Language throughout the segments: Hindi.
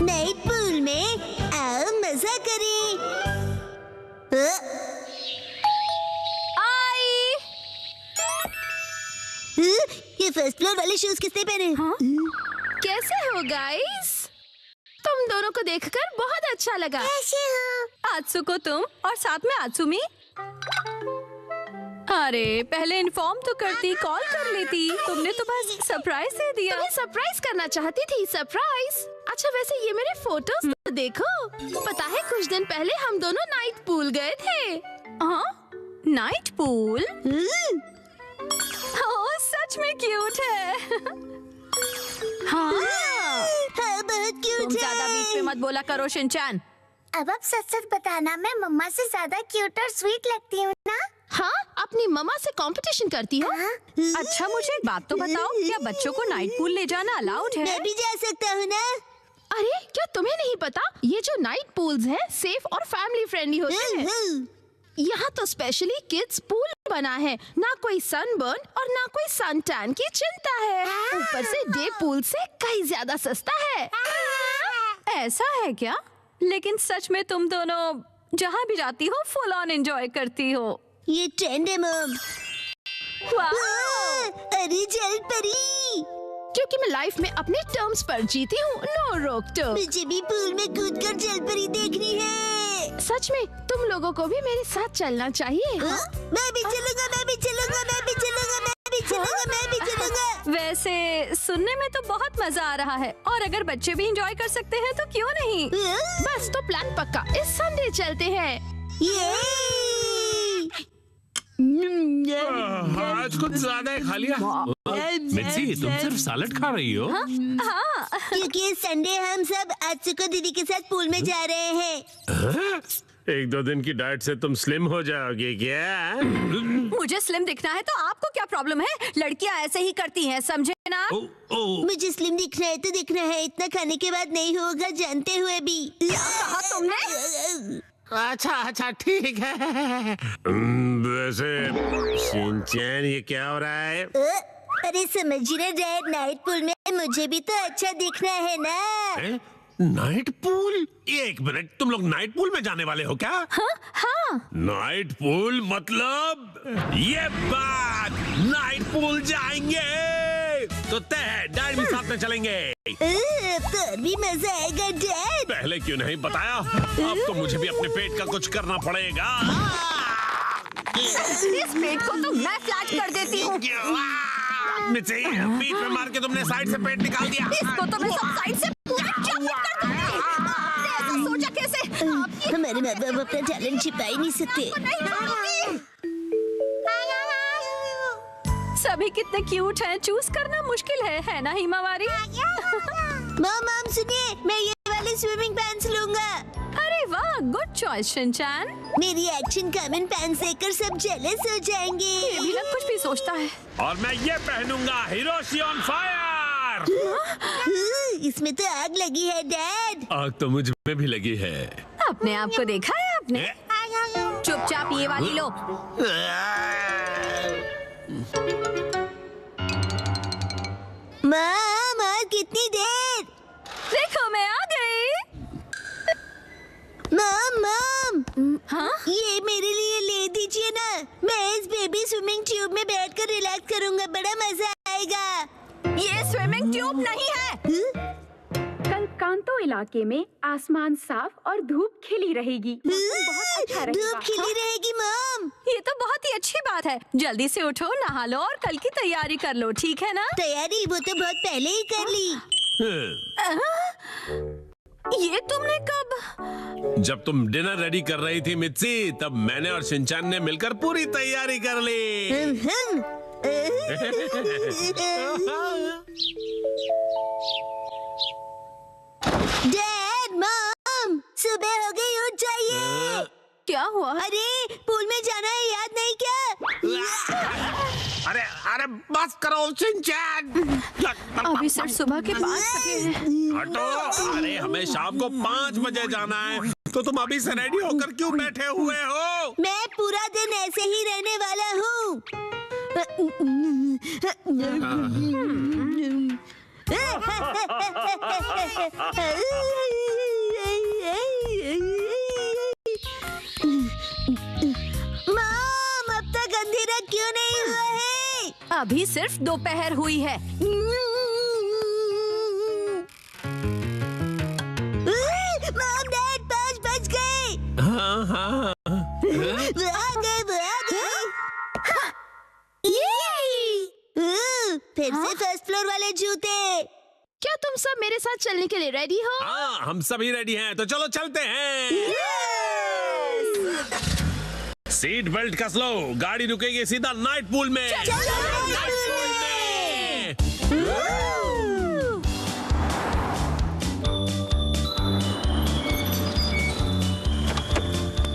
नाइट पूल में आओ मजा करें। आई। ये फर्स्ट फ्लोर वाले शूज किसने पहने? हाँ? कैसे हो गाइस? तुम दोनों को देखकर बहुत अच्छा लगा। कैसे हो? आत्सुको तुम और साथ में आत्सुमी। अरे पहले इन्फॉर्म तो करती, कॉल कर लेती। तुमने तो बस सरप्राइज दे दिया। तुम्हें सरप्राइज करना चाहती थी। सरप्राइज? अच्छा वैसे ये मेरे फोटोज तो देखो। पता है कुछ दिन पहले हम दोनों नाइट पूल गए थे। हाँ नाइट पूल? ओह सच में क्यूट है। हाँ बहुत क्यूट है। तुम ज्यादा बीच में मत बोला करो शिनचैन। अब आप सच बताना, मैं मम्मा से ज्यादा क्यूट और स्वीट लगती हूँ ना? हाँ अपनी मम्मा से कंपटीशन करती हो? अच्छा मुझे एक बात तो बताओ, क्या बच्चों को नाइट पूल ले जाना अलाउड है? मैं भी जा सकता हूँ ना? अरे क्या तुम्हें नहीं पता, ये जो नाइट पूल्स है सेफ और फैमिली फ्रेंडली होते हैं। यहाँ तो स्पेशली किड्स पूल बना है, ना कोई सनबर्न और ना कोई सन टैन की चिंता है। ऊपर से डे पूल से कहीं ज्यादा सस्ता है। ऐसा है क्या? लेकिन सच में तुम दोनों जहाँ भी जाती हो फुल ऑन एंजॉय करती हो। ये ट्रेंड है मम। अरे जल परी, क्योंकि मैं लाइफ में अपने टर्म्स पर जीती हूँ, नो रोक टोक। मुझे भी पूल में कूदकर जल परी देखनी है। सच में तुम लोगों को भी मेरे साथ चलना चाहिए। मैं भी चलूंगा, मैं भी चलूंगा, मैं भी चलूंगा, मैं भी चलूंगा, मैं भी चलूंगा। वैसे सुनने में तो बहुत मजा आ रहा है, और अगर बच्चे भी एंजॉय कर सकते हैं तो क्यों नहीं। बस तो प्लान पक्का, इस संडे चलते हैं। आज कुछ ज्यादा खा लिया। मिर्ची तुम सिर्फ सैलेड खा रही हो? हाँ क्योंकि इस संडे हम सब आत्सुको दीदी के साथ पूल में जा रहे हैं। एक दो दिन की डाइट से तुम स्लिम हो जाओगे क्या? मुझे स्लिम दिखना है तो आपको क्या प्रॉब्लम है? लड़कियां ऐसे ही करती हैं, समझे ना? मुझे स्लिम दिखना है तो दिखना है, इतना खाने के बाद नहीं होगा जानते हुए भी। क्या कहा तुमने? अच्छा अच्छा ठीक है। वैसे शिनचैन ये क्या हो रहा है? अरे समझ रहे डैड, नाइट पूल में मुझे भी तो अच्छा दिखना है ना। Night pool? एक मिनट, तुम लोग नाइट पूल में जाने वाले हो क्या? हाँ नाइट पूल मतलब ये बात, नाइट पूल जाएंगे तो तय है, डैड भी साथ में चलेंगे। तो भी मजा आएगा डैड। पहले क्यों नहीं बताया? अब तो मुझे भी अपने पेट का कुछ करना पड़ेगा। इस पेट को तो मैं फ्लैट कर देती हूँ। मिर्ची, बीच में मार के तुमने साइड से पेट निकाल दिया। इसको तो मैं सब साइड से फ्लैट कर दूंगी। आपने ऐसा सोचा कैसे? हमारे माँ बाप अपना टैलेंट छिपा ही नहीं सकते। सभी कितने क्यूट हैं, चूज करना मुश्किल है ना हिमावारी? मॉम सुनिए, मैं ये वाले स्विमिंग पैंट्स लूंगा। अरे वाह, गुड चॉइस शिनचैन। मेरी एक्शन कमेंट पैंट्स देखकर सब जेलस हो जाएंगे। ये भी ना कुछ भी सोचता है। और मैं ये पहनूंगा, हिरोशी ऑन फायर। इसमें तो आग लगी है डैड। आग तो मुझ में भी लगी है। अपने आप को देखा है आपने? चुपचाप ये वाली लो। माँ कितनी देर? देखो मैं आ गई। मॉम हाँ? ये मेरे लिए ले दीजिए ना। मैं इस बेबी स्विमिंग ट्यूब में बैठकर रिलैक्स करूंगा, बड़ा मजा आएगा। ये स्विमिंग ट्यूब नहीं है। कल कांतो इलाके में आसमान साफ और धूप खिली रहेगी। मौसम बहुत अच्छा रहेगा। धूप खिली रहेगी मॉम। ये तो बहुत ही अच्छी बात है। जल्दी से उठो, नहा लो और कल की तैयारी कर लो, ठीक है ना? तैयारी वो तो बहुत पहले ही कर ली। ये तुमने कब? जब तुम डिनर रेडी कर रही थी मिर्ची, तब मैंने और शिनचैन ने मिलकर पूरी तैयारी कर ली। डैड मॉम सुबह हो गई, उठ जाइए। क्या हुआ? अरे पूल में जाना है, याद नहीं क्या? अरे अरे बस करो शिनचैन। अभी सिर्फ सुबह के 5 बजे हैं। हटो। अरे हमें शाम को 5 बजे जाना है, तो तुम अभी से रेडी होकर क्यों बैठे हुए हो? मैं पूरा दिन ऐसे ही रहने वाला हूँ। अभी सिर्फ दोपहर हुई है। मॉम डैड 5 बज गए। हाँ हाँ वो आ गए। फिर से फर्स्ट फ्लोर वाले जूते। क्या तुम सब मेरे साथ चलने के लिए रेडी हो? हाँ, हम सभी रेडी हैं, तो चलो चलते हैं। सीट बेल्ट कस लो, गाड़ी रुकेगी सीधा नाइट पूल में।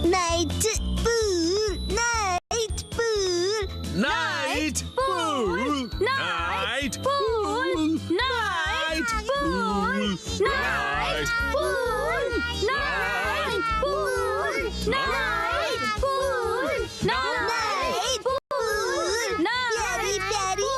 Night pool, night pool, night pool, night pool, night pool, night pool, night pool, night pool, night pool. प्यारी प्यारी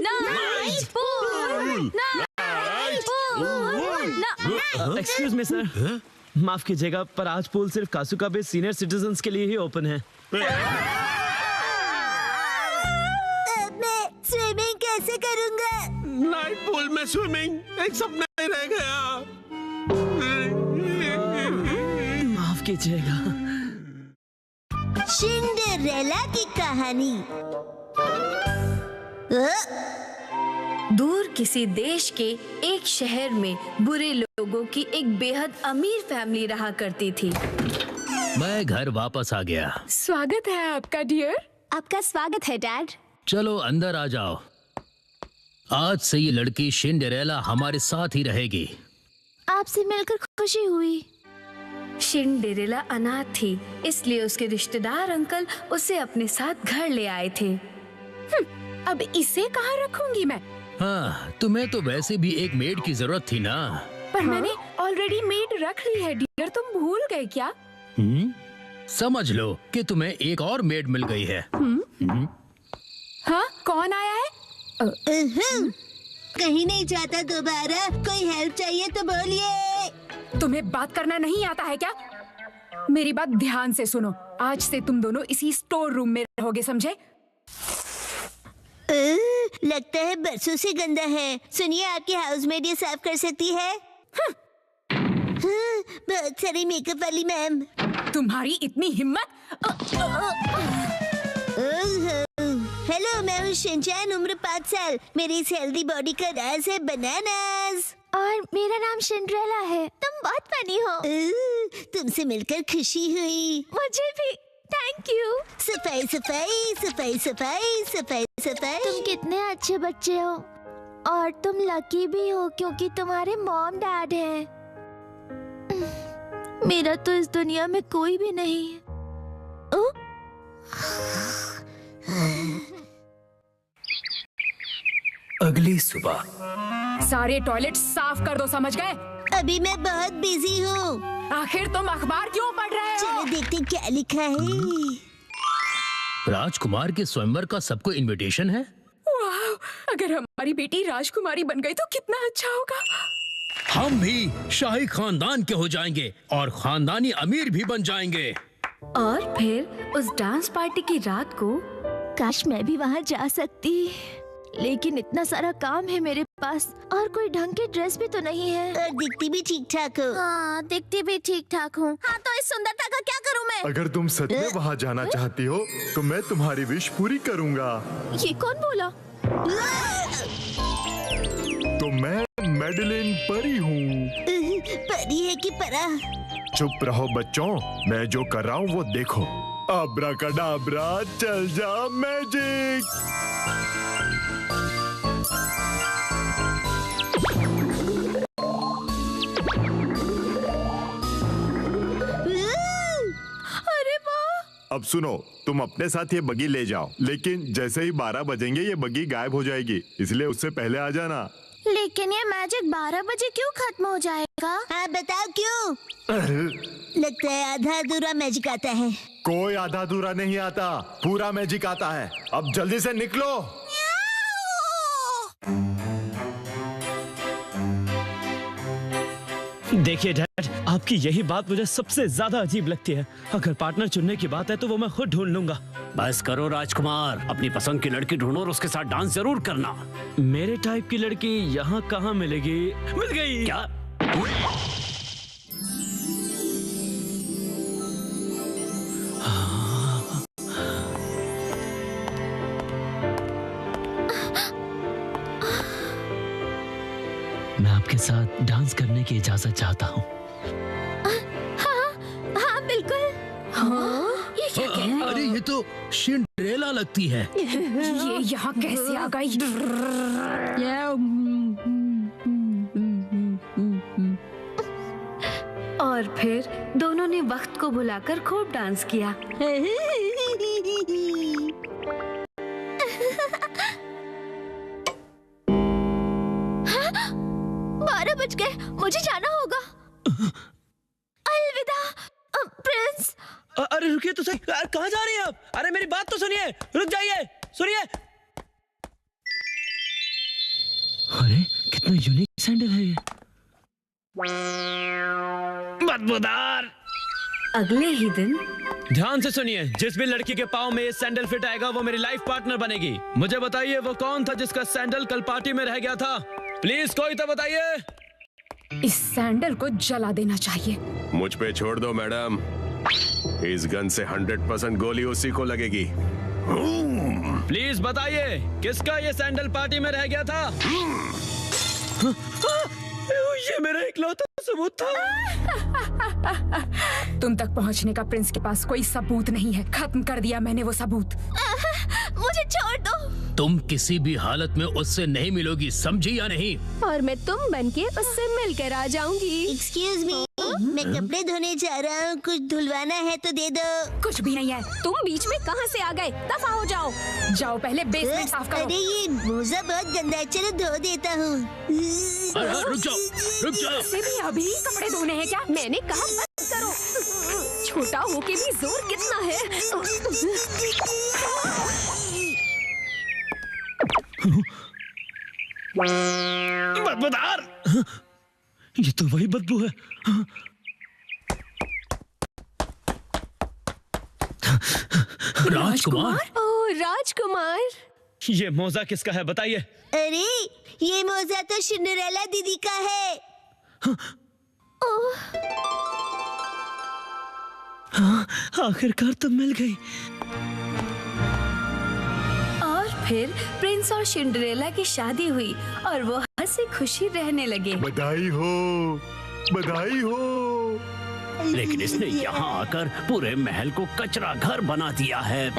night pool, night pool. Excuse me sir, माफ कीजिएगा पर आज पूल सिर्फ कासुकाबे सीनियर सिटीजन्स के लिए ही ओपन है। मैं स्विमिंग कैसे करूंगा? नाइट पूल में स्विमिंग एक सपना ही रह गया। माफ कीजिएगा। सिंड्रेला की कहानी। दूर किसी देश के एक शहर में बुरे लोगों की एक बेहद अमीर फैमिली रहा करती थी। मैं घर वापस आ गया। स्वागत है आपका डियर। आपका स्वागत है डैड। चलो अंदर आ जाओ। आज से ये लड़की सिंड्रेला हमारे साथ ही रहेगी। आपसे मिलकर खुशी हुई। सिंड्रेला अनाथ थी, इसलिए उसके रिश्तेदार अंकल उसे अपने साथ घर ले आए थे। अब इसे कहाँ रखूंगी मैं? हाँ, तुम्हें तो वैसे भी एक मेड की जरूरत थी ना। पर मैंने ऑलरेडी मेड रख ली है डियर, तुम भूल गए क्या? समझ लो कि तुम्हें एक और मेड मिल गई है। हाँ, कौन आया है? कहीं नहीं जाता दोबारा। कोई हेल्प चाहिए तो बोलिए। तुम्हें बात करना नहीं आता है क्या? मेरी बात ध्यान से सुनो। आज से तुम दोनों इसी स्टोर रूम में रहोगे, समझे? लगता है बरसों से गंदा है। सुनिए, आपकी हाउसमेड ये साफ कर सकती है। हाँ, बहुत सारी मेकअप वाली मैम। तुम्हारी इतनी हिम्मत? हेलो, मैं हूँ शिनचैन, उम्र 5 साल। मेरी इस हेल्दी बॉडी का राज है बनानास। और मेरा नाम सिंड्रेला है। तुम बहुत फनी हो। तुमसे मिलकर खुशी हुई। मुझे भी। Thank you. सफाई सफाई सफाई सफाई सफाई सफाई। तुम कितने अच्छे बच्चे हो और तुम लकी भी हो क्योंकि तुम्हारे मॉम डैड हैं। मेरा तो इस दुनिया में कोई भी नहीं है। अगली सुबह सारे टॉयलेट साफ कर दो, समझ गए? अभी मैं बहुत बिजी हूँ। आखिर तुम अखबार क्यों पढ़ रहे हो? चलो देखते क्या लिखा है। राजकुमार के स्वयंवर का सबको इनविटेशन है। वाह, अगर हमारी बेटी राजकुमारी बन गई तो कितना अच्छा होगा। हम भी शाही खानदान के हो जाएंगे और खानदानी अमीर भी बन जाएंगे। और फिर उस डांस पार्टी की रात को काश मैं भी वहाँ जा सकती, लेकिन इतना सारा काम है मेरे पास और कोई ढंग की ड्रेस भी तो नहीं है। और दिखती भी ठीक ठाक हो। हाँ, दिखती भी ठीक ठाक हूँ। हाँ, तो इस सुंदरता का क्या करूँ मैं? अगर तुम सच में वहाँ जाना चाहती हो तो मैं तुम्हारी विश पूरी करूँगा। ये कौन बोला? तो मैं मैडलिन परी हूँ। परी है कि परा? चुप रहो बच्चों, मैं जो कर रहा हूँ वो देखो। अब्राकडाब्रा, चल जा मैजिक। अरे वाह! अब सुनो, तुम अपने साथ ये बगी ले जाओ, लेकिन जैसे ही 12 बजेंगे ये बगी गायब हो जाएगी, इसलिए उससे पहले आ जाना। लेकिन ये मैजिक 12 बजे क्यों खत्म हो जाएगा? हाँ, बताओ क्यों? लगता है आधा अधूरा मैजिक आता है। कोई आधा अधूरा नहीं आता, पूरा मैजिक आता है। अब जल्दी से निकलो। देखिए डैड, आपकी यही बात मुझे सबसे ज्यादा अजीब लगती है। अगर पार्टनर चुनने की बात है तो वो मैं खुद ढूंढ लूंगा। बस करो राजकुमार, अपनी पसंद की लड़की ढूंढो और उसके साथ डांस जरूर करना। मेरे टाइप की लड़की यहाँ कहाँ मिलेगी? मिल गई। क्या? मैं आपके साथ डांस करने की इजाजत चाहता हूँ। हाँ बिल्कुल। ये क्या कह रहे अरे ये तो सिंड्रेला लगती है। ये यहाँ कैसे आ गई? और फिर दोनों ने वक्त को भुलाकर खूब डांस किया। 12 बज गए, मुझे जाना होगा। अलविदा प्रिंस। अरे रुकिए तो सही, कहाँ जा रही हैं आप? अरे मेरी बात तो सुनिए, रुक जाइए, सुनिए। अरे कितना यूनिक सैंडल है ये। बदबूदार। अगले ही दिन ध्यान से सुनिए, जिस भी लड़की के पाँव में ये सैंडल फिट आएगा वो मेरी लाइफ पार्टनर बनेगी। मुझे बताइए वो कौन था जिसका सैंडल कल पार्टी में रह गया था? प्लीज कोई तो बताइए। इस सैंडल को जला देना चाहिए। मुझ पे छोड़ दो मैडम, इस गन से 100% गोली उसी को लगेगी। प्लीज बताइए किसका ये सैंडल पार्टी में रह गया था? ये मेरा इकलौता सबूत था। तुम तक पहुंचने का प्रिंस के पास कोई सबूत नहीं है। खत्म कर दिया मैंने वो सबूत। मुझे छोड़ दो। तुम किसी भी हालत में उससे नहीं मिलोगी, समझी या नहीं? और मैं तुम बनके उससे मिलकर आ जाऊंगी। एक्सक्यूज मी, मैं कपड़े धोने जा रहा हूँ, कुछ धुलवाना है तो दे दो। कुछ भी नहीं है। तुम बीच में कहां से आ गए? दफा हो जाओ। जाओ पहले बेसमेंट साफ करो। अरे ये मोजा बहुत गंदा है, चलो धो देता हूँ। अरे रुक जाओ, रुक जाओ। से भी अभी कपड़े धोने हैं क्या? मैंने कहा बंद करो। छोटा होके भी जोर कितना है। बदबूदार। ये तो वही बदबू है। राजकुमार। ओह राजकुमार। ये मोजा किसका है बताइए? अरे ये मोजा तो सिंड्रेला दीदी का है। हाँ, आखिरकार तो मिल गई। और फिर प्रिंस और सिंड्रेला की शादी हुई और वो हंसी खुशी रहने लगे। बधाई हो, बधाई हो। लेकिन इसने यहाँ आकर पूरे महल को कचरा घर बना दिया है।